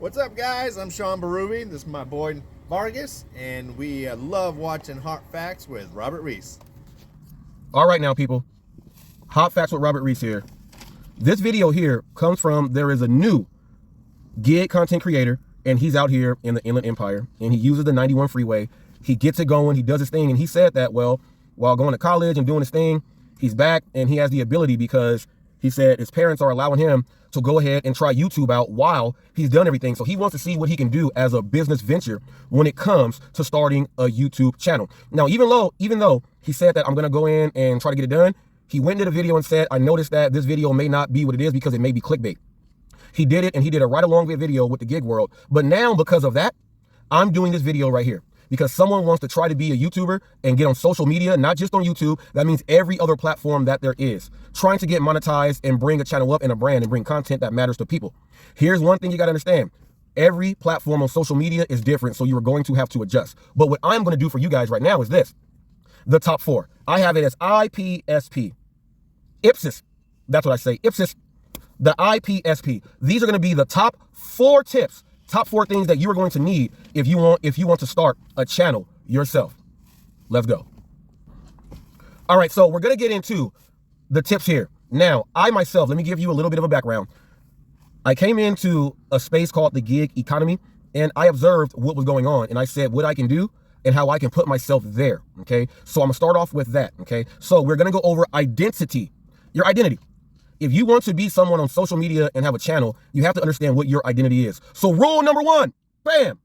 What's up, guys? I'm Sean Berube. This is my boy Vargas, and we love watching Hot Facts with Robert Reese. All right now, people. Hot Facts with Robert Reese here. This video here comes from, there is a new gig content creator, and he's out here in the Inland Empire, and he uses the 91 freeway. He gets it going, he does his thing, and he said that, well, while going to college and doing his thing, he's back, and he has the ability because he said his parents are allowing him to go ahead and try YouTube out while he's done everything. So he wants to see what he can do as a business venture when it comes to starting a YouTube channel. Now, even though he said that I'm going to go in and try to get it done, he went into the video and said, I noticed that this video may not be what it is because it may be clickbait. He did it, and he did a right along video with the gig world. But now, because of that, I'm doing this video right here because someone wants to try to be a YouTuber and get on social media, not just on YouTube. That means every other platform that there is, trying to get monetized and bring a channel up and a brand and bring content that matters to people. Here's one thing you got to understand. Every platform on social media is different, so you're going to have to adjust. But what I'm going to do for you guys right now is this. The top four. I have it as IPSP. Ipsis. That's what I say. Ipsis. The IPSP. These are going to be the top 4 tips. Top 4 things that you are going to need if you want to start a channel yourself. Let's go. All right, so we're going to get into the tips here. Now, I myself, let me give you a little bit of a background. I came into a space called the gig economy, and I observed what was going on, and I said what I can do and how I can put myself there, okay? So I'm going to start off with that, okay? So we're going to go over identity, your identity. If you want to be someone on social media and have a channel, you have to understand what your identity is. So rule number 1, bam,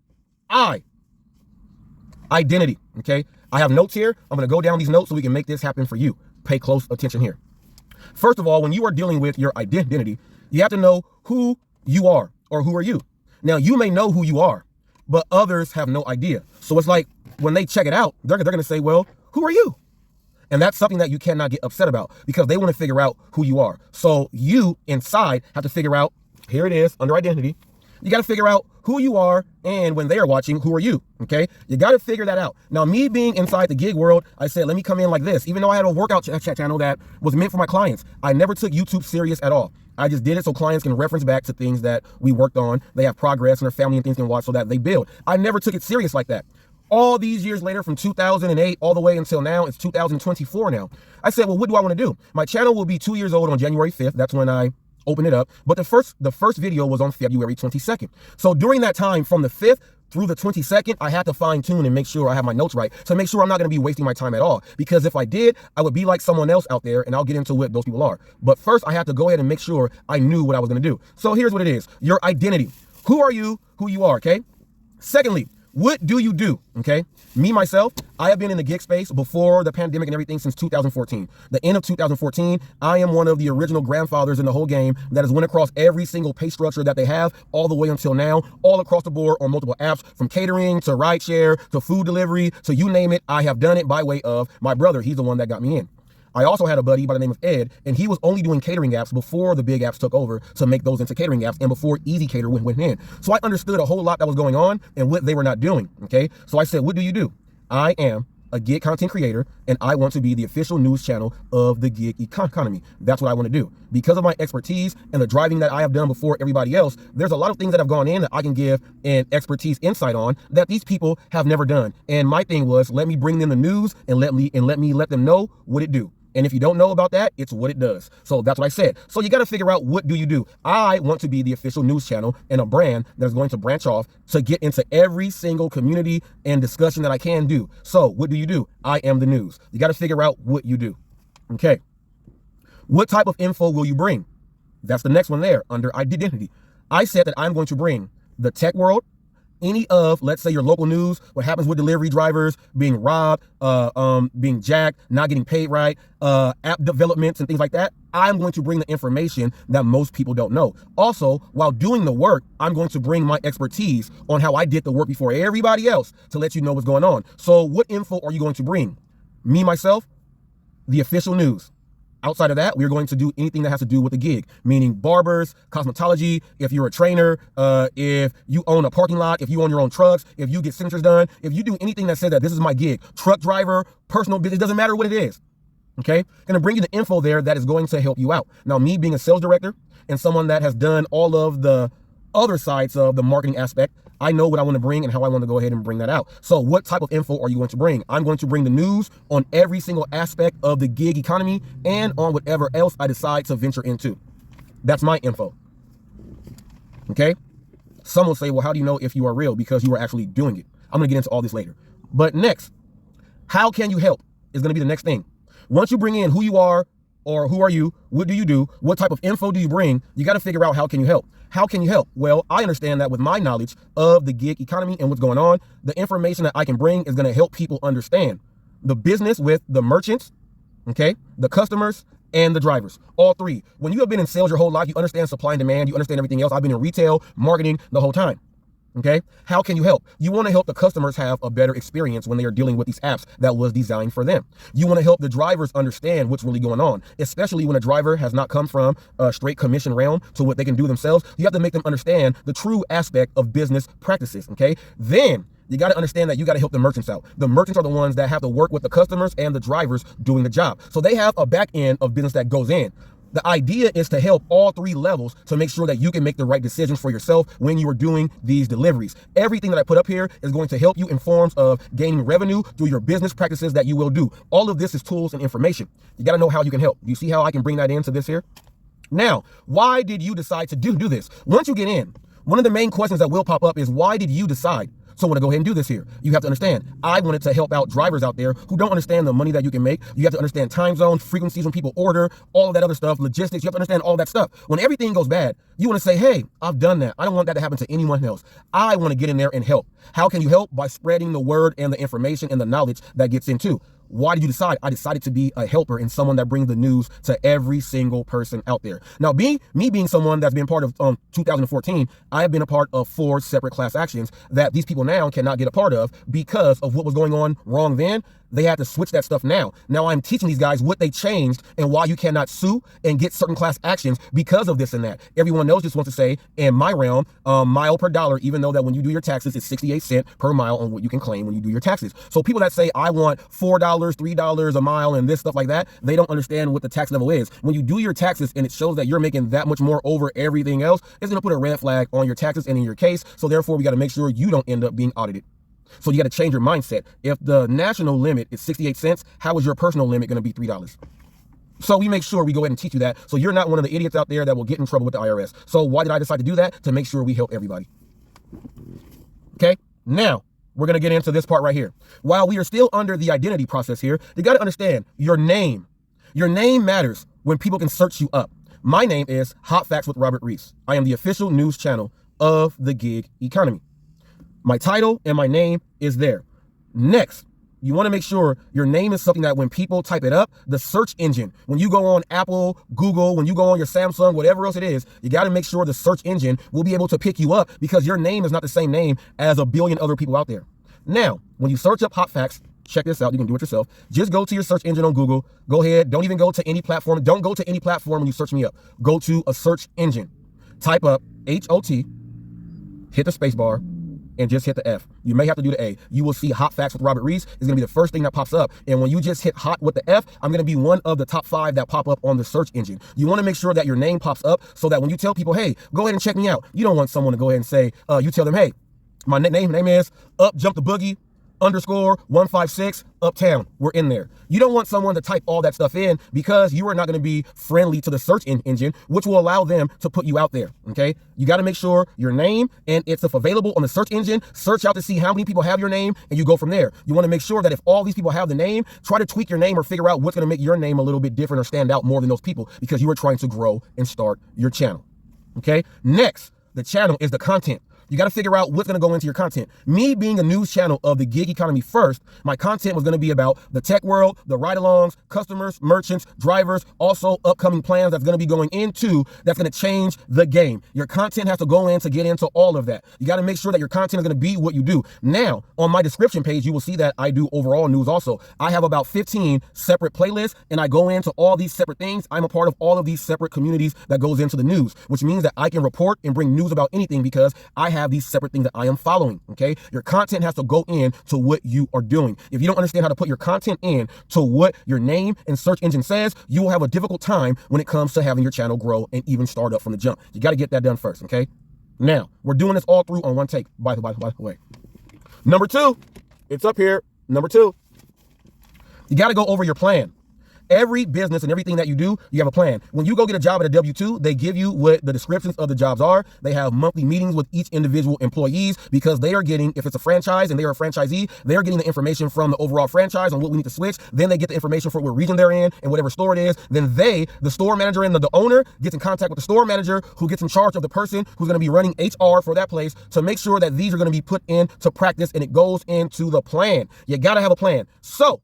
identity, okay? I have notes here. I'm going to go down these notes so we can make this happen for you. Pay close attention here. First of all, when you are dealing with your identity, you have to know who you are or who are you. Now, you may know who you are, but others have no idea. So it's like when they check it out, they're going to say, well, who are you? And that's something that you cannot get upset about because they want to figure out who you are. So you inside have to figure out, here it is, under identity. You got to figure out who you are, and when they are watching, who are you, okay? You got to figure that out. Now, me being inside the gig world, I said, let me come in like this. Even though I had a workout channel that was meant for my clients, I never took YouTube serious at all. I just did it so clients can reference back to things that we worked on. They have progress, and their family and things can watch so that they build. I never took it serious like that. All these years later, from 2008 all the way until now, it's 2024 now. I said, well, what do I want to do? My channel will be 2 years old on January 5th. That's when I opened it up. But the first video was on February 22nd. So during that time, from the 5th through the 22nd, I had to fine tune and make sure I have my notes right to make sure I'm not going to be wasting my time at all. Because if I did, I would be like someone else out there, and I'll get into what those people are. But first, I had to go ahead and make sure I knew what I was going to do. So here's what it is. Your identity. Who are you? Who you are, okay? Secondly, what do you do? Okay. Me, myself, I have been in the gig space before the pandemic and everything since 2014. The end of 2014, I am one of the original grandfathers in the whole game that has went across every single pay structure that they have all the way until now, all across the board on multiple apps, from catering to rideshare to food delivery to you name it. I have done it by way of my brother. He's the one that got me in. I also had a buddy by the name of Ed, and he was only doing catering apps before the big apps took over to make those into catering apps and before Easy Cater went in. So I understood a whole lot that was going on and what they were not doing, okay? So I said, what do you do? I am a gig content creator, and I want to be the official news channel of the gig economy. That's what I want to do. Because of my expertise and the driving that I have done before everybody else, there's a lot of things that have gone in that I can give an expertise insight on that these people have never done. And my thing was, let me bring them the news and let me let them know what it do. And if you don't know about that, it's what it does. So that's what I said. So you got to figure out, what do you do? I want to be the official news channel and a brand that's going to branch off to get into every single community and discussion that I can do. So what do you do? I am the news. You got to figure out what you do. Okay. What type of info will you bring? That's the next one there under identity. I said that I'm going to bring the tech world, any of, let's say, your local news, what happens with delivery drivers being robbed, being jacked, not getting paid right, app developments and things like that. I'm going to bring the information that most people don't know. Also, while doing the work, I'm going to bring my expertise on how I did the work before everybody else to let you know what's going on. So what info are you going to bring? Me, myself, the official news. Outside of that, we're going to do anything that has to do with the gig, meaning barbers, cosmetology, if you're a trainer, if you own a parking lot, if you own your own trucks, if you get signatures done, if you do anything that says that this is my gig, truck driver, personal business, it doesn't matter what it is. Okay, going to bring you the info there that is going to help you out. Now, me being a sales director and someone that has done all of the other sides of the marketing aspect, I know what I want to bring and how I want to go ahead and bring that out. So what type of info are you going to bring? I'm going to bring the news on every single aspect of the gig economy and on whatever else I decide to venture into. That's my info. Okay? Some will say, well, how do you know if you are real? Because you are actually doing it. I'm going to get into all this later. But next, how can you help is going to be the next thing. Once you bring in who you are or who are you, what do you do, what type of info do you bring, you got to figure out how can you help. How can you help? Well, I understand that with my knowledge of the gig economy and what's going on, the information that I can bring is going to help people understand the business with the merchants, okay, the customers, and the drivers, all three. When you have been in sales your whole life, you understand supply and demand, you understand everything else. I've been in retail, marketing the whole time. Okay, how can you help? You want to help the customers have a better experience when they are dealing with these apps that was designed for them. You want to help the drivers understand what's really going on, especially when a driver has not come from a straight commission realm to what they can do themselves. You have to make them understand the true aspect of business practices. Okay, then you got to understand that you got to help the merchants out. The merchants are the ones that have to work with the customers and the drivers doing the job. So they have a back end of business that goes in. The idea is to help all three levels to make sure that you can make the right decisions for yourself when you are doing these deliveries. Everything that I put up here is going to help you in forms of gaining revenue through your business practices that you will do. All of this is tools and information. You got to know how you can help. You see how I can bring that into this here? Now, why did you decide to do this? Once you get in, one of the main questions that will pop up is, why did you decide? So I want to go ahead and do this here. You have to understand, I wanted to help out drivers out there who don't understand the money that you can make. You have to understand time zones, frequencies when people order, all of that other stuff, logistics. You have to understand all that stuff. When everything goes bad, you want to say, hey, I've done that. I don't want that to happen to anyone else. I want to get in there and help. How can you help? By spreading the word and the information and the knowledge that gets into. Why did you decide? I decided to be a helper and someone that brings the news to every single person out there. Now, me being someone that's been part of 2014, I have been a part of 4 separate class actions that these people now cannot get a part of because of what was going on wrong then. They had to switch that stuff now. Now I'm teaching these guys what they changed and why you cannot sue and get certain class actions because of this and that. Everyone else just wants to say, in my realm, mile per dollar, even though that when you do your taxes, it's 68 cents per mile on what you can claim when you do your taxes. So people that say, I want $4, $3 a mile and this stuff like that, they don't understand what the tax level is. When you do your taxes and it shows that you're making that much more over everything else, it's going to put a red flag on your taxes and in your case. So therefore, we got to make sure you don't end up being audited. So you got to change your mindset. If the national limit is 68 cents, how is your personal limit going to be $3? So we make sure we go ahead and teach you that. So you're not one of the idiots out there that will get in trouble with the IRS. So why did I decide to do that? To make sure we help everybody. Okay. Now we're going to get into this part right here. While we are still under the identity process here, you got to understand your name. Your name matters when people can search you up. My name is Hot Facts with Robert Reese. I am the official news channel of the gig economy. My title and my name is there. Next, you want to make sure your name is something that when people type it up, the search engine, when you go on Apple, Google, when you go on your Samsung, whatever else it is, you got to make sure the search engine will be able to pick you up because your name is not the same name as a billion other people out there. Now, when you search up Hot Facts, check this out. You can do it yourself. Just go to your search engine on Google. Go ahead. Don't even go to any platform. Don't go to any platform when you search me up. Go to a search engine. Type up HOT, hit the space bar, and just hit the F. You may have to do the A. You will see Hot Facts with Robert Reese is going to be the first thing that pops up. And when you just hit hot with the F, I'm going to be one of the top 5 that pop up on the search engine. You want to make sure that your name pops up so that when you tell people, hey, go ahead and check me out. You don't want someone to go ahead and say, you tell them, hey, my name is Up Jump the Boogie _156 Uptown. We're in there. You don't want someone to type all that stuff in because you are not going to be friendly to the search engine, which will allow them to put you out there. Okay. You got to make sure your name and it's available on the search engine. Search out to see how many people have your name and you go from there. You want to make sure that if all these people have the name, try to tweak your name or figure out what's going to make your name a little bit different or stand out more than those people because you are trying to grow and start your channel. Okay. Next, the channel is the content. You got to figure out what's going to go into your content. Me being a news channel of the gig economy first, my content was going to be about the tech world, the ride-alongs, customers, merchants, drivers, also upcoming plans that's going to be going into that's going to change the game. Your content has to go in to get into all of that. You got to make sure that your content is going to be what you do. Now, on my description page, you will see that I do overall news also. I have about 15 separate playlists and I go into all these separate things. I'm a part of all of these separate communities that goes into the news, which means that I can report and bring news about anything because I have these separate things that I am following. Okay. Your content has to go in to what you are doing. If you don't understand how to put your content in to what your name and search engine says, you will have a difficult time when it comes to having your channel grow and even start up from the jump. You got to get that done first. Okay. Now, we're doing this all through on one take, by the way. Number two, it's up here. Number two, you got to go over your plan. Every business and everything that you do, you have a plan. When you go get a job at a W-2, they give you what the descriptions of the jobs are. They have monthly meetings with each individual employees because they are getting, if it's a franchise and they are a franchisee, they are getting the information from the overall franchise on what we need to switch. Then they get the information for what region they're in and whatever store it is. Then they, the store manager and the owner, gets in contact with the store manager who gets in charge of the person who's going to be running HR for that place to make sure that these are going to be put into practice and it goes into the plan. You got to have a plan. So,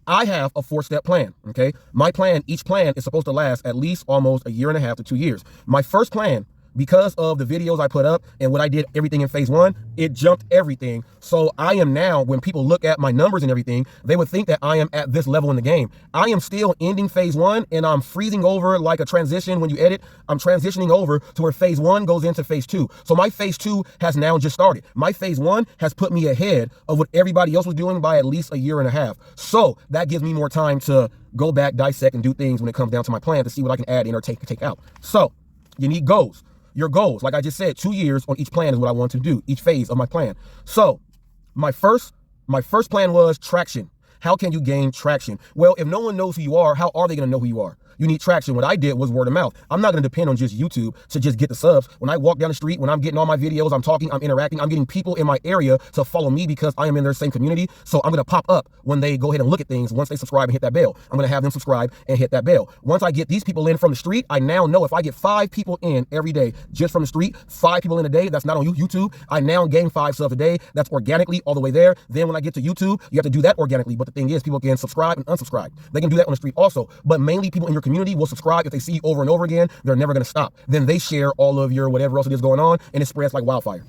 I have a 4-step plan, okay? My plan, each plan is supposed to last at least almost 1.5 to 2 years. My first plan, because of the videos I put up and what I did everything in phase 1, it jumped everything. So I am now, when people look at my numbers and everything, they would think that I am at this level in the game. I am still ending phase 1 and I'm freezing over like a transition when you edit. I'm transitioning over to where phase 1 goes into phase 2. So my phase 2 has now just started. My phase 1 has put me ahead of what everybody else was doing by at least 1.5 years. So that gives me more time to go back, dissect, and do things when it comes down to my plan to see what I can add in or take out. So you need goals. Your goals, like I just said, 2 years on each plan is what I want to do, each phase of my plan. So my first plan was traction. How can you gain traction? Well, if no one knows who you are, how are they going to know who you are? You need traction. What I did was word of mouth. I'm not going to depend on just YouTube to just get the subs. When I walk down the street, when I'm getting all my videos, I'm talking, I'm interacting, I'm getting people in my area to follow me because I am in their same community. So I'm going to pop up when they go ahead and look at things. Once they subscribe and hit that bell, I'm going to have them subscribe and hit that bell. Once I get these people in from the street, I now know if I get 5 people in every day just from the street, 5 people in a day, that's not on YouTube. I now gain 5 subs a day. That's organically all the way there. Then when I get to YouTube, you have to do that organically. But the thing is, people can subscribe and unsubscribe. They can do that on the street also. But mainly people in your community will subscribe. If they see you over and over again, they're never going to stop. Then they share all of your whatever else it is going on, and it spreads like wildfire.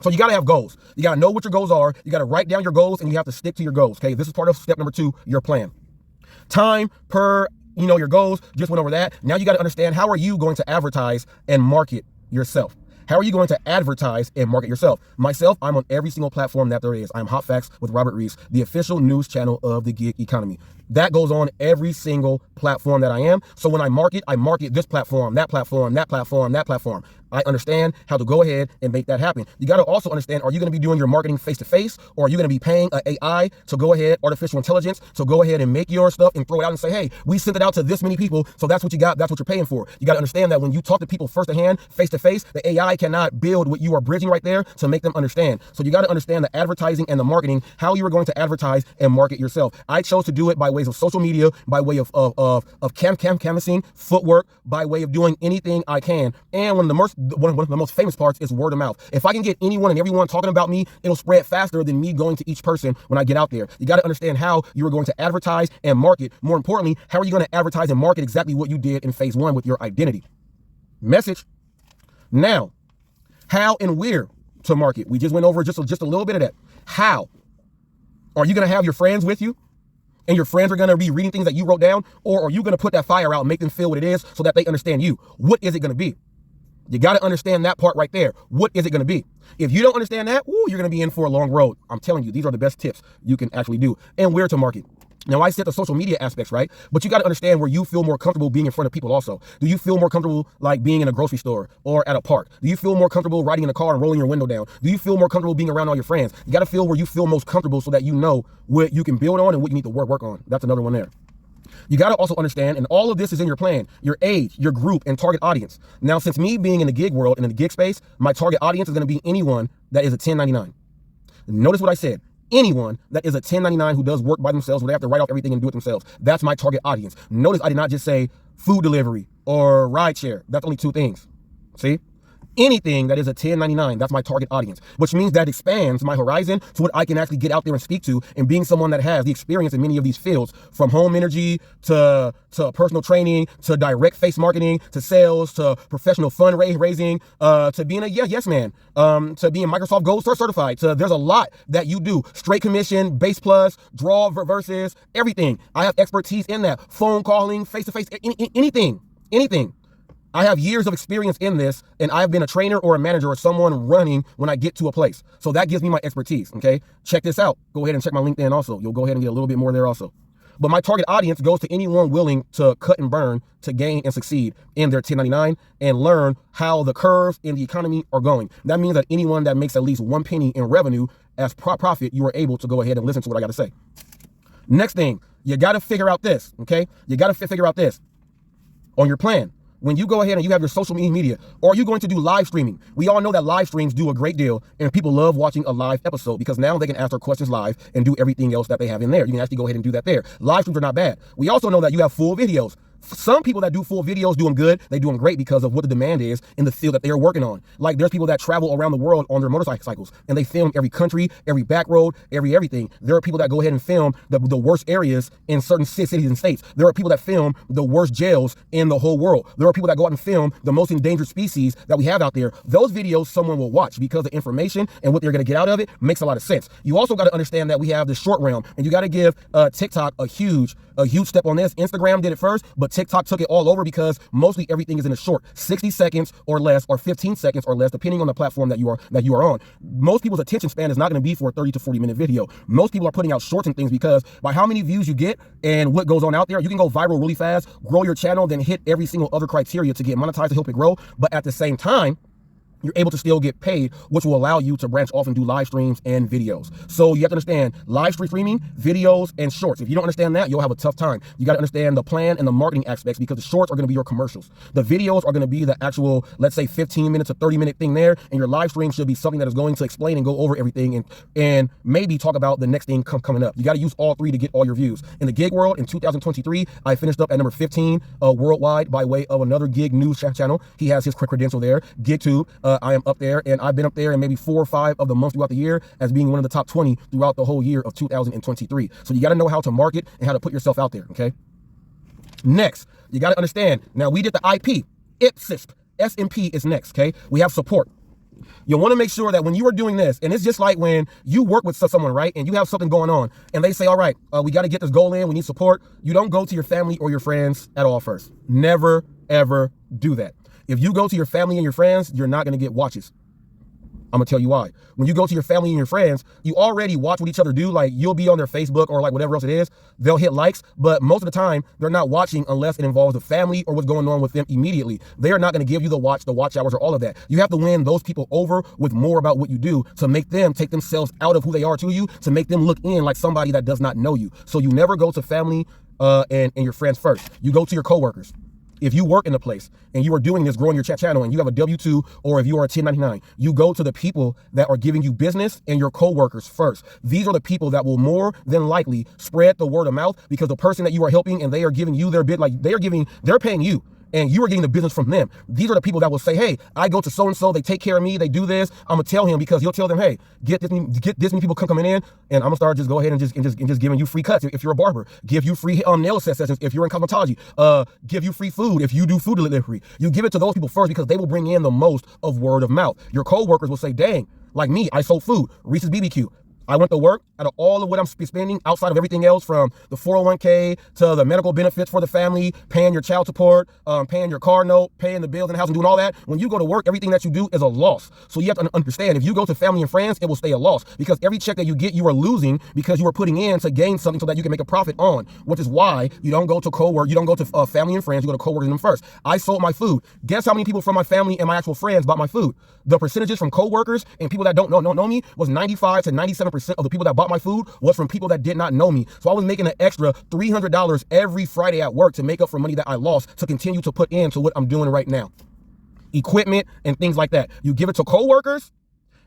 So you got to have goals. You got to know what your goals are. You got to write down your goals, and you have to stick to your goals. Okay, this is part of step number 2, your plan. Time per, your goals. Just went over that. Now you got to understand, how are you going to advertise and market yourself? How are you going to advertise and market yourself? Myself, I'm on every single platform that there is. I'm Hot Facts with Robert Reese, the official news channel of the gig economy. That goes on every single platform that I am. So when I market this platform, that platform, that platform, that platform. I understand how to go ahead and make that happen. You got to also understand, are you going to be doing your marketing face-to-face, or are you going to be paying an AI to go ahead, artificial intelligence, to go ahead and make your stuff and throw it out and say, hey, we sent it out to this many people, so that's what you got, that's what you're paying for. You got to understand that when you talk to people first-hand, face-to-face, the AI cannot build what you are bridging right there to make them understand. So you got to understand the advertising and the marketing, how you are going to advertise and market yourself. I chose to do it by ways of social media, by way of canvassing, footwork, by way of doing anything I can. And one of the most famous parts is word of mouth. If I can get anyone and everyone talking about me, it'll spread faster than me going to each person when I get out there. You got to understand how you are going to advertise and market. More importantly, how are you going to advertise and market exactly what you did in phase 1 with your identity? Message. Now, how and where to market. We just went over just a little bit of that. How? Are you going to have your friends with you? And your friends are going to be reading things that you wrote down? Or are you going to put that fire out and make them feel what it is so that they understand you? What is it going to be? You got to understand that part right there. What is it going to be? If you don't understand that, you're going to be in for a long road. I'm telling you, these are the best tips you can actually do. And where to market. Now, I said the social media aspects, right? But you got to understand where you feel more comfortable being in front of people also. Do you feel more comfortable like being in a grocery store or at a park? Do you feel more comfortable riding in a car and rolling your window down? Do you feel more comfortable being around all your friends? You got to feel where you feel most comfortable so that you know what you can build on and what you need to work on. That's another one there. You got to also understand, and all of this is in your plan, your age, your group, and target audience. Now, since me being in the gig world and in the gig space, my target audience is going to be anyone that is a 1099. Notice what I said. Anyone that is a 1099 who does work by themselves, where they have to write off everything and do it themselves. That's my target audience. Notice I did not just say food delivery or rideshare. That's only 2 things. See? Anything that is a 1099, that's my target audience, which means that expands my horizon to what I can actually get out there and speak to, and being someone that has the experience in many of these fields, from home energy to personal training, to direct face marketing, to sales, to professional fundraising, to being a yes man, to being Microsoft Gold Star certified. So there's a lot that you do. Straight commission, base plus, draw versus, everything. I have expertise in that. Phone calling, face-to-face, anything. I have years of experience in this, and I've been a trainer or a manager or someone running when I get to a place. So that gives me my expertise, okay? Check this out. Go ahead and check my LinkedIn also. You'll go ahead and get a little bit more there also. But my target audience goes to anyone willing to cut and burn to gain and succeed in their 1099 and learn how the curves in the economy are going. That means that anyone that makes at least 1 penny in revenue as profit, you are able to go ahead and listen to what I got to say. Next thing, you got to figure out this, okay? You got to figure out this on your plan. When you go ahead and you have your social media, or you're going to do live streaming, we all know that live streams do a great deal, and people love watching a live episode because now they can ask their questions live and do everything else that they have in there. You can actually go ahead and do that there. Live streams are not bad. We also know that you have full videos. Some people that do full videos do them good. They do them great because of what the demand is in the field that they are working on. Like there's people that travel around the world on their motorcycles and they film every country, every back road, everything. There are people that go ahead and film the worst areas in certain cities and states. There are people that film the worst jails in the whole world. There are people that go out and film the most endangered species that we have out there. Those videos someone will watch because the information and what they're going to get out of it makes a lot of sense. You also got to understand that we have the short realm, and you got to give TikTok a huge step on this. Instagram did it first, but TikTok took it all over because mostly everything is in a short 60 seconds or less, or 15 seconds or less, depending on the platform that you are on. Most people's attention span is not going to be for a 30 to 40 minute video. Most people are putting out shorts and things because by how many views you get and what goes on out there, you can go viral really fast, grow your channel, then hit every single other criteria to get monetized to help it grow. But at the same time, you're able to still get paid, which will allow you to branch off and do live streams and videos. So you have to understand live streaming, videos, and shorts. If you don't understand that, you'll have a tough time. You got to understand the plan and the marketing aspects because the shorts are going to be your commercials. The videos are going to be the actual, let's say 15 minutes or 30 minute thing there. And your live stream should be something that is going to explain and go over everything and maybe talk about the next thing coming up. You got to use all three to get all your views. In the gig world, in 2023, I finished up at number 15 worldwide by way of another gig news channel. He has his credential there, GigTube. I am up there, and I've been up there in maybe 4 or 5 of the months throughout the year as being one of the top 20 throughout the whole year of 2023. So you got to know how to market and how to put yourself out there, okay? Next, you got to understand, now we did the IP, IPSISP, SMP is next, okay? We have support. You want to make sure that when you are doing this, and it's just like when you work with someone, right, and you have something going on, and they say, all right, we got to get this goal in, we need support. You don't go to your family or your friends at all first. Never, ever do that. If you go to your family and your friends, you're not going to get watches. I'm going to tell you why. When you go to your family and your friends, you already watch what each other do. Like you'll be on their Facebook or like whatever else it is. They'll hit likes, but most of the time they're not watching unless it involves the family or what's going on with them immediately. They are not going to give you the watch hours or all of that. You have to win those people over with more about what you do to make them take themselves out of who they are to you, to make them look in like somebody that does not know you. So you never go to family and your friends first. You go to your coworkers. If you work in a place and you are doing this, growing your channel, and you have a W-2 or if you are a 1099, you go to the people that are giving you business and your coworkers first. These are the people that will more than likely spread the word of mouth because the person that you are helping and they are giving you their bid, like they're paying you. And you are getting the business from them. These are the people that will say, hey, I go to so-and-so, they take care of me, they do this. I'm gonna tell him because you'll tell them, hey, get this many people coming in, and I'm gonna start just go ahead and just giving you free cuts if you're a barber, give you free nail sessions if you're in cosmetology, give you free food if you do food delivery. You give it to those people first because they will bring in the most of word of mouth. Your co-workers will say, dang, like me, I sold food, Reese's BBQ. I went to work out of all of what I'm spending outside of everything else, from the 401k to the medical benefits for the family, paying your child support, paying your car note, paying the bills in the house and doing all that. When you go to work, everything that you do is a loss. So you have to understand, if you go to family and friends, it will stay a loss because every check that you get, you are losing because you are putting in to gain something so that you can make a profit on, which is why you don't go to you don't go to family and friends, you go to coworkers and them first. I sold my food. Guess how many people from my family and my actual friends bought my food? The percentages from coworkers and people that don't know me was 95 to 97% of the people that bought my food was from people that did not know me. So I was making an extra $300 every Friday at work to make up for money that I lost to continue to put into what I'm doing right now. Equipment and things like that. You give it to coworkers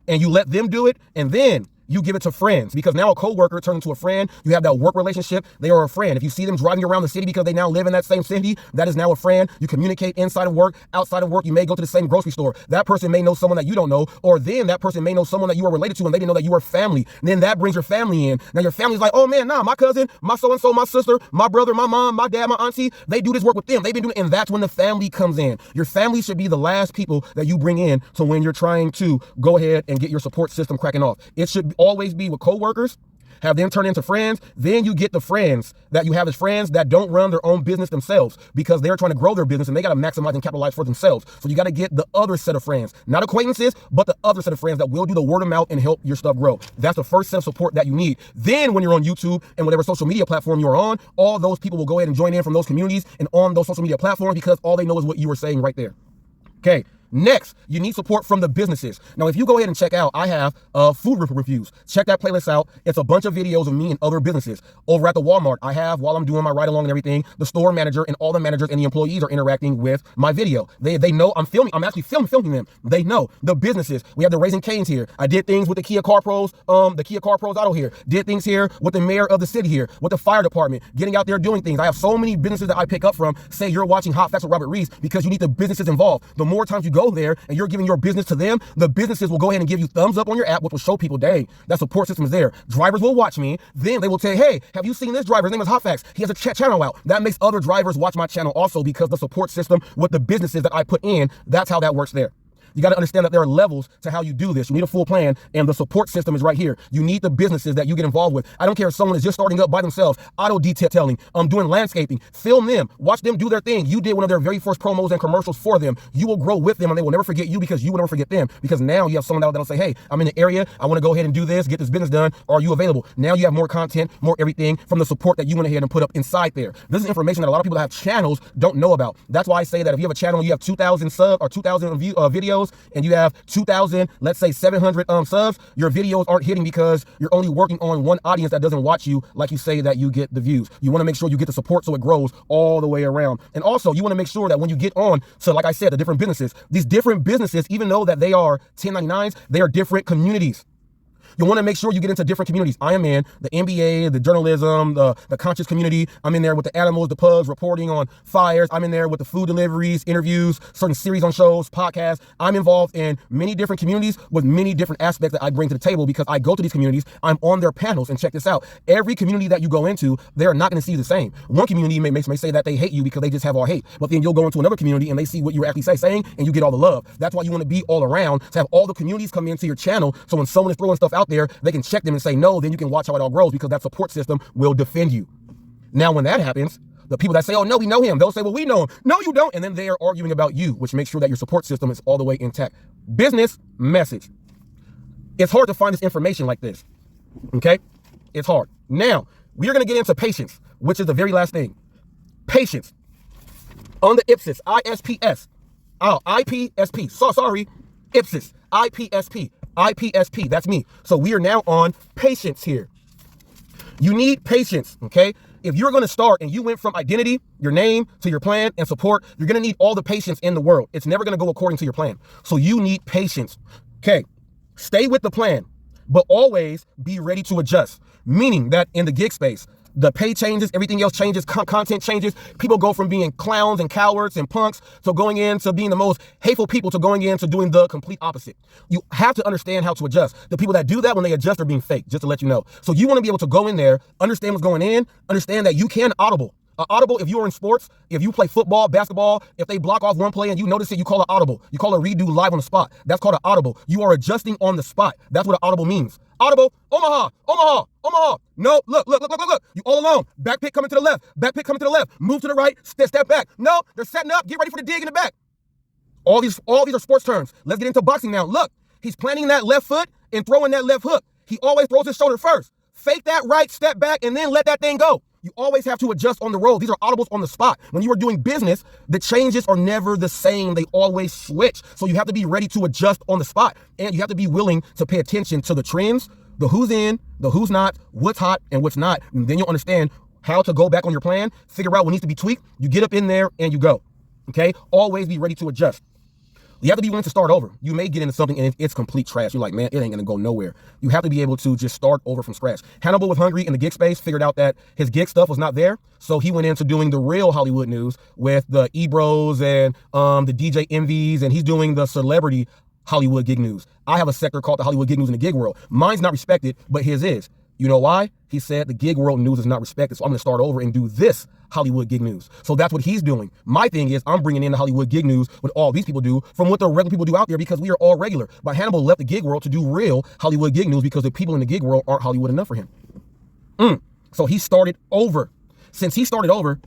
and you let them do it, and then you give it to friends, because now a coworker turns into a friend. You have that work relationship. They are a friend. If you see them driving around the city because they now live in that same city, that is now a friend. You communicate inside of work, outside of work. You may go to the same grocery store. That person may know someone that you don't know, or then that person may know someone that you are related to and they didn't know that you are family. And then that brings your family in. Now your family's like, oh man, nah, my cousin, my so-and-so, my sister, my brother, my mom, my dad, my auntie, they do this work with them. They've been doing it. And that's when the family comes in. Your family should be the last people that you bring in to when you're trying to go ahead and get your support system cracking off. It should always be with coworkers have them turn into friends. Then you get the friends that you have as friends that don't run their own business themselves because they're trying to grow their business and they got to maximize and capitalize for themselves. So you got to get the other set of friends, not acquaintances, but the other set of friends that will do the word of mouth and help your stuff grow. That's the first set of support that you need. Then when you're on YouTube and whatever social media platform you're on, all those people will go ahead and join in from those communities and on those social media platforms because all they know is what you were saying right there. Okay. Next, you need support from the businesses. Now, if you go ahead and check out, I have food reviews. Check that playlist out. It's a bunch of videos of me and other businesses. Over at the Walmart, I have, while I'm doing my ride along and everything, the store manager and all the managers and the employees are interacting with my video. They know I'm filming. I'm actually filming them. They know. The businesses. We have the Raising Cane's here. I did things with the Kia Car Pros, Auto here. Did things here with the mayor of the city here, with the fire department, getting out there doing things. I have so many businesses that I pick up from. Say you're watching Hot Facts with Robert Reese because you need the businesses involved. The more times you go there and you're giving your business to them, the businesses will go ahead and give you thumbs up on your app, which will show people, dang, that support system is there. Drivers will watch me. Then they will say, hey, have you seen this driver? His name is Hot Facts. He has a channel out. That makes other drivers watch my channel also because the support system with the businesses that I put in, that's how that works there. You got to understand that there are levels to how you do this. You need a full plan, and the support system is right here. You need the businesses that you get involved with. I don't care if someone is just starting up by themselves, auto detailing, doing landscaping. Film them. Watch them do their thing. You did one of their very first promos and commercials for them. You will grow with them, and they will never forget you because you will never forget them. Because now you have someone that'll say, hey, I'm in the area. I want to go ahead and do this, get this business done. Are you available? Now you have more content, more everything from the support that you went ahead and put up inside there. This is information that a lot of people that have channels don't know about. That's why I say that if you have a channel, you have 2,000 subs or 2,000 videos, and you have 2,000, let's say 700 subs, your videos aren't hitting because you're only working on one audience that doesn't watch you like you say that you get the views. You want to make sure you get the support so it grows all the way around. And also you want to make sure that when you get on, so like I said, the different businesses, these different businesses, even though that they are 1099s, they are different communities. You want to make sure you get into different communities. I am in the NBA, the journalism, the conscious community. I'm in there with the animals, the pugs, reporting on fires. I'm in there with the food deliveries, interviews, certain series on shows, podcasts. I'm involved in many different communities with many different aspects that I bring to the table because I go to these communities. I'm on their panels, and check this out. Every community that you go into, they're not going to see the same. One community may say that they hate you because they just have all hate. But then you'll go into another community and they see what you're actually saying and you get all the love. That's why you want to be all around, to have all the communities come into your channel. So when someone is throwing stuff out there, they can check them and say no, then you can watch how it all grows because that support system will defend you. Now, when that happens, the people that say, oh, no, we know him, they'll say, well, we know him. No, you don't. And then they are arguing about you, which makes sure that your support system is all the way intact. Business message. It's hard to find this information like this. Okay? It's hard. Now, we are going to get into patience, which is the very last thing. Patience. On the IPSS, ISPS. Oh, IPSP. Sorry. IPSS, IPSP. IPSP, that's me. So we are now on patience here. You need patience, okay? If you're going to start and you went from identity, your name, to your plan and support, you're going to need all the patience in the world. It's never going to go according to your plan. So you need patience. Okay, stay with the plan, but always be ready to adjust. Meaning that in the gig space, the pay changes, everything else changes, content changes. People go from being clowns and cowards and punks to going into being the most hateful people to going into doing the complete opposite. You have to understand how to adjust. The people that do that when they adjust are being fake, just to let you know. So you want to be able to go in there, understand what's going in, understand that you can audible. Audible, if you're in sports, if you play football, basketball, if they block off one play and you notice it, you call it audible. You call it redo live on the spot. That's called an audible. You are adjusting on the spot. That's what an audible means. Audible, Omaha. No, look. You all alone. Back pick coming to the left. Back pick coming to the left. Move to the right. Step back. No, they're setting up. Get ready for the dig in the back. All these are sports terms. Let's get into boxing now. Look, he's planting that left foot and throwing that left hook. He always throws his shoulder first. Fake that right, step back, and then let that thing go. You always have to adjust on the roll. These are audibles on the spot. When you are doing business, the changes are never the same. They always switch. So you have to be ready to adjust on the spot. And you have to be willing to pay attention to the trends, the who's in, the who's not, what's hot and what's not. And then you'll understand how to go back on your plan, figure out what needs to be tweaked. You get up in there and you go. Okay? Always be ready to adjust. You have to be willing to start over. You may get into something and it's complete trash. You're like, man, it ain't gonna go nowhere. You have to be able to just start over from scratch. Hannibal was hungry in the gig space, figured out that his gig stuff was not there. So he went into doing the real Hollywood news with the Ebros and the DJ Envies, and he's doing the celebrity Hollywood gig news. I have a sector called the Hollywood gig news in the gig world. Mine's not respected, but his is. You know why? He said the gig world news is not respected, so I'm going to start over and do this Hollywood gig news. So that's what he's doing. My thing is I'm bringing in the Hollywood gig news, what all these people do, from what the regular people do out there, because we are all regular. But Hannibal left the gig world to do real Hollywood gig news because the people in the gig world aren't Hollywood enough for him. So he started over. Since he started over,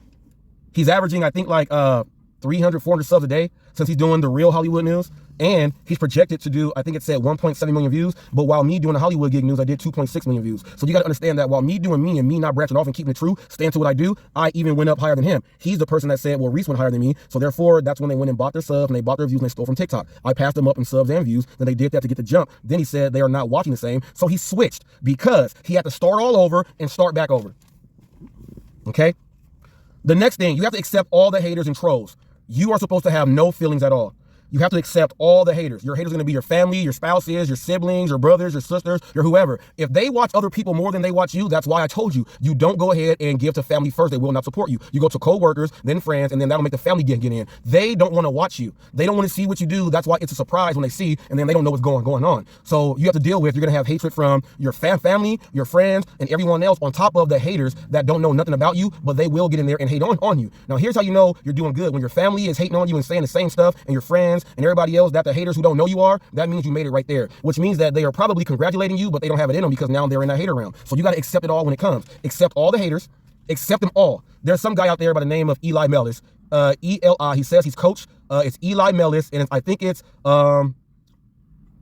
he's averaging, I think, like 300, 400 subs a day since he's doing the Real Hollywood News. And he's projected to do, I think it said 1.7 million views. But while me doing the Hollywood Gig News, I did 2.6 million views. So you got to understand that while me doing me and me not branching off and keeping it true, staying to what I do, I even went up higher than him. He's the person that said, well, Reese went higher than me. So therefore, that's when they went and bought their subs and they bought their views and they stole from TikTok. I passed them up in subs and views. Then they did that to get the jump. Then he said they are not watching the same. So he switched because he had to start all over and start back over. Okay? The next thing, you have to accept all the haters and trolls. You are supposed to have no feelings at all. You have to accept all the haters. Your haters are going to be your family, your spouses, your siblings, your brothers, your sisters, your whoever. If they watch other people more than they watch you, that's why I told you, you don't go ahead and give to family first. They will not support you. You go to co-workers, then friends, and then that'll make the family get in. They don't want to watch you. They don't want to see what you do. That's why it's a surprise when they see, and then they don't know what's going on. So you have to deal with, you're going to have hatred from your family, your friends, and everyone else on top of the haters that don't know nothing about you, but they will get in there and hate on you. Now, here's how you know you're doing good. When your family is hating on you and saying the same stuff, and your friends and everybody else that the haters who don't know you are, that means you made it right there, which means that they are probably congratulating you, but they don't have it in them because now they're in that hater round. So you got to accept it all when it comes. Accept all the haters, accept them all. There's some guy out there by the name of Eli Mellis, E-L-I, he says he's coach. It's Eli Mellis, and I think it's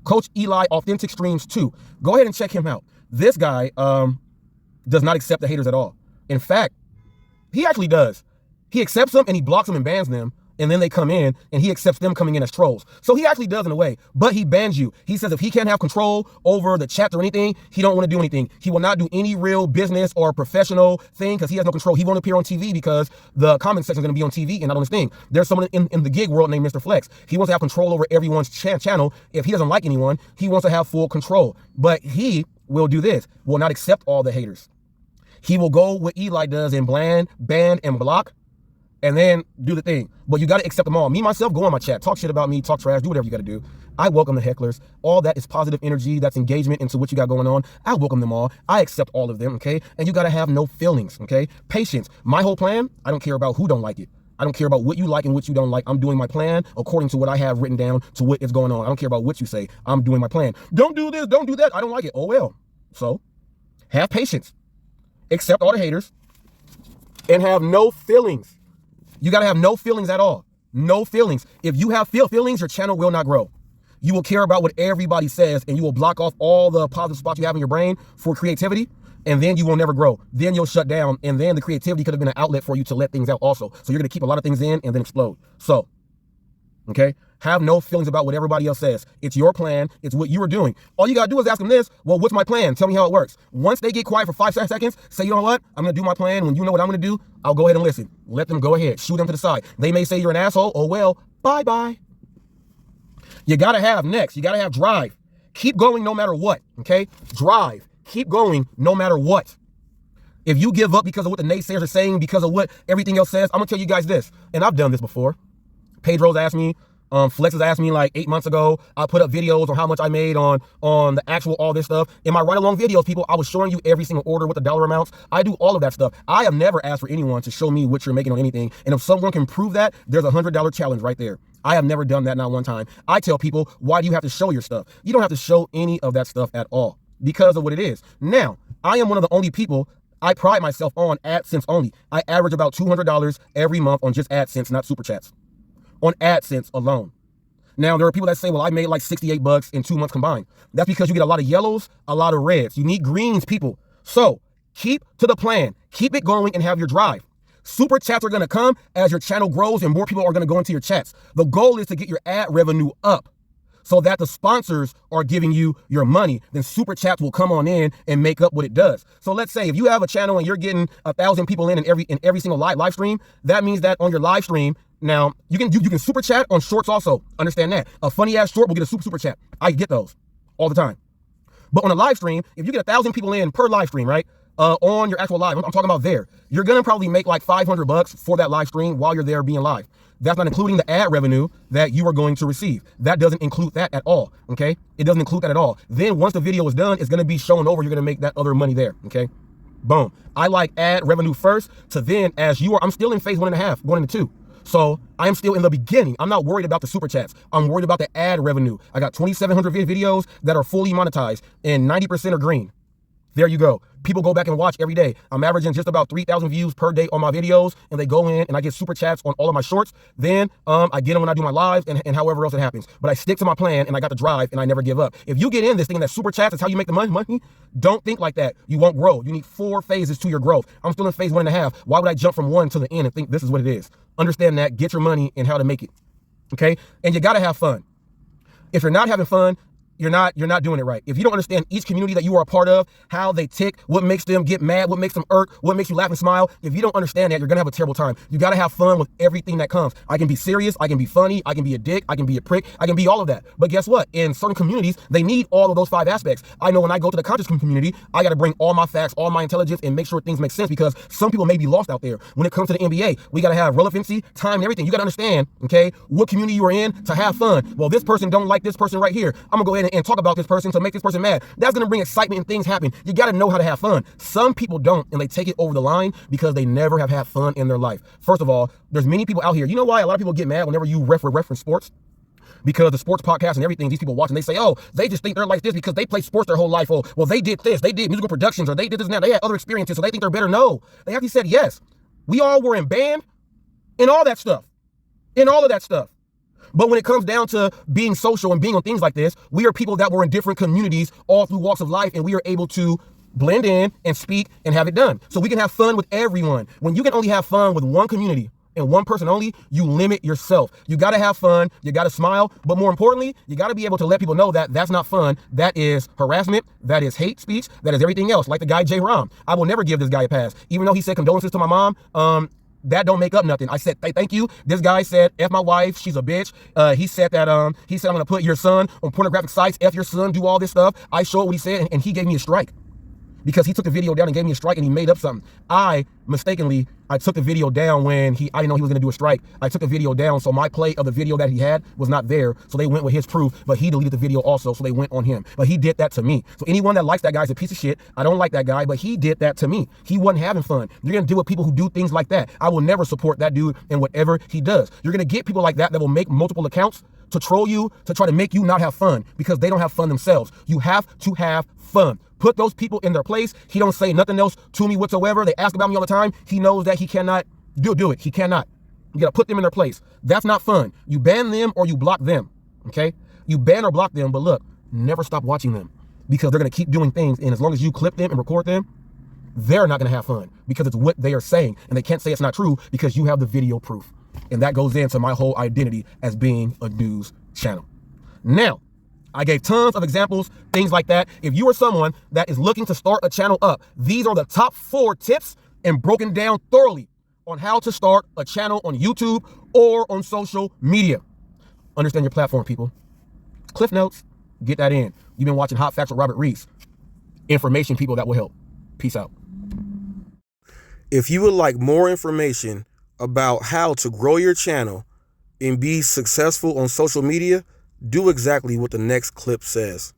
Coach Eli Authentic Streams 2. Go ahead and check him out. This guy does not accept the haters at all. In fact, he actually does. He accepts them and he blocks them and bans them. And then they come in and he accepts them coming in as trolls. So he actually does in a way, but he bans you. He says if he can't have control over the chat or anything, he don't want to do anything. He will not do any real business or professional thing because he has no control. He won't appear on TV because the comment section is going to be on TV and not on his thing. There's someone in the gig world named Mr. Flex. He wants to have control over everyone's channel. If he doesn't like anyone, he wants to have full control. But he will do this, will not accept all the haters. He will go what Eli does and ban and block, and then do the thing. But you got to accept them all. Me, myself, go on my chat. Talk shit about me. Talk trash. Do whatever you got to do. I welcome the hecklers. All that is positive energy. That's engagement into what you got going on. I welcome them all. I accept all of them, okay? And you got to have no feelings, okay? Patience. My whole plan, I don't care about who don't like it. I don't care about what you like and what you don't like. I'm doing my plan according to what I have written down to what is going on. I don't care about what you say. I'm doing my plan. Don't do this. Don't do that. I don't like it. Oh, well. So, have patience. Accept all the haters. And have no feelings. You got to have no feelings at all. No feelings. If you have feelings, your channel will not grow. You will care about what everybody says and you will block off all the positive spots you have in your brain for creativity, and then you will never grow. Then you'll shut down, and then the creativity could have been an outlet for you to let things out also. So you're going to keep a lot of things in and then explode. So, okay, have no feelings about what everybody else says. It's your plan. It's what you are doing. All you got to do is ask them this. Well, what's my plan? Tell me how it works. Once they get quiet for 5 seconds, say, you know what? I'm going to do my plan. When you know what I'm going to do, I'll go ahead and listen. Let them go ahead. Shoot them to the side. They may say you're an asshole. Oh, well, bye-bye. You got to have next. You got to have drive. Keep going no matter what, okay? Drive. Keep going no matter what. If you give up because of what the naysayers are saying, because of what everything else says, I'm going to tell you guys this, and I've done this before. Pedro's asked me, Flex has asked me like 8 months ago. I put up videos on how much I made on the actual all this stuff. In my ride-along videos, people, I was showing you every single order with the dollar amounts. I do all of that stuff. I have never asked for anyone to show me what you're making on anything. And if someone can prove that, there's a $100 challenge right there. I have never done that, not one time. I tell people, why do you have to show your stuff? You don't have to show any of that stuff at all because of what it is. Now, I am one of the only people I pride myself on AdSense only. I average about $200 every month on just AdSense, not Super Chats. On AdSense alone. Now, there are people that say, well, I made like $68 in 2 months combined. That's because you get a lot of yellows, a lot of reds. You need greens, people. So keep to the plan. Keep it going and have your drive. Super chats are going to come as your channel grows and more people are going to go into your chats. The goal is to get your ad revenue up so that the sponsors are giving you your money. Then super chats will come on in and make up what it does. So let's say if you have a channel and you're getting 1,000 people in every single live stream, that means that on your live stream, now you can super chat on shorts also. Understand that. A funny ass short will get a super chat. I get those all the time. But on a live stream, if you get 1,000 people in per live stream, right? On your actual live, I'm talking about there, you're going to probably make like $500 for that live stream while you're there being live. That's not including the ad revenue that you are going to receive. That doesn't include that at all, okay? It doesn't include that at all. Then once the video is done, it's going to be shown over. You're going to make that other money there, okay? Boom. I like ad revenue first to then as you are, I'm still in phase 1.5, going into 2. So I am still in the beginning. I'm not worried about the super chats. I'm worried about the ad revenue. I got 2,700 videos that are fully monetized and 90% are green. There you go. People go back and watch every day. I'm averaging just about 3,000 views per day on my videos, and they go in and I get super chats on all of my shorts. Then I get them when I do my lives and however else it happens. But I stick to my plan and I got the drive and I never give up. If you get in this thing that super chats is how you make the money, don't think like that. You won't grow. You need 4 phases to your growth. I'm still in phase 1.5. Why would I jump from 1 to the end and think this is what it is? Understand that, get your money and how to make it. Okay? And you got to have fun. If you're not having fun, you're not doing it right. If you don't understand each community that you are a part of, how they tick, what makes them get mad, what makes them irk, what makes you laugh and smile, if you don't understand that, you're going to have a terrible time. You got to have fun with everything that comes. I can be serious, I can be funny, I can be a dick, I can be a prick, I can be all of that. But guess what? In certain communities, they need all of those 5 aspects. I know when I go to the conscious community, I got to bring all my facts, all my intelligence, and make sure things make sense, because some people may be lost out there. When it comes to the NBA, we got to have relevancy, time, and everything. You got to understand, okay, what community you are in to have fun. Well, this person don't like this person right here. I'm going to go ahead and talk about this person to make this person mad. That's going to bring excitement and things happen. You got to know how to have fun. Some people don't, and they take it over the line because they never have had fun in their life. First of all, there's many people out here. You know why a lot of people get mad whenever you reference sports? Because the sports podcast and everything, these people watch and they say, oh, they just think they're like this because they played sports their whole life. Oh, well, they did this. They did musical productions, or they did this and that. They had other experiences, so they think they're better. No, they actually said yes. We all were in band and all that stuff. In all of that stuff. But when it comes down to being social and being on things like this, we are people that were in different communities all through walks of life, and we are able to blend in and speak and have it done. So we can have fun with everyone. When you can only have fun with one community and one person only, you limit yourself. You got to have fun. You got to smile. But more importantly, you got to be able to let people know that that's not fun. That is harassment. That is hate speech. That is everything else. Like the guy, J. Rom. I will never give this guy a pass. Even though he said condolences to my mom, that don't make up nothing. I said, thank you. This guy said, F my wife, she's a bitch. He said that, I'm going to put your son on pornographic sites, F your son, do all this stuff. I showed what he said, and he gave me a strike. Because he took the video down and gave me a strike, and he made up something. I took the video down when I didn't know he was going to do a strike. I took the video down, so my play of the video that he had was not there, so they went with his proof, but he deleted the video also, so they went on him. But he did that to me. So anyone that likes that guy is a piece of shit. I don't like that guy, but he did that to me. He wasn't having fun. You're going to deal with people who do things like that. I will never support that dude in whatever he does. You're going to get people like that will make multiple accounts to troll you, to try to make you not have fun, because they don't have fun themselves. You have to have fun. Put those people in their place. He don't say nothing else to me whatsoever. They ask about me all the time. He knows that he cannot do it. He cannot. You got to put them in their place. That's not fun. You ban them or you block them, okay? You ban or block them, but look, never stop watching them, because they're going to keep doing things, and as long as you clip them and record them, they're not going to have fun, because it's what they are saying, and they can't say it's not true because you have the video proof. And that goes into my whole identity as being a news channel. Now, I gave tons of examples, things like that. If you are someone that is looking to start a channel up, these are the top 4 tips, and broken down thoroughly on how to start a channel on YouTube or on social media. Understand your platform, people. Cliff notes, get that in. You've been watching Hot Facts with Robert Reese. Information, people, that will help. Peace out. If you would like more information about how to grow your channel and be successful on social media, do exactly what the next clip says.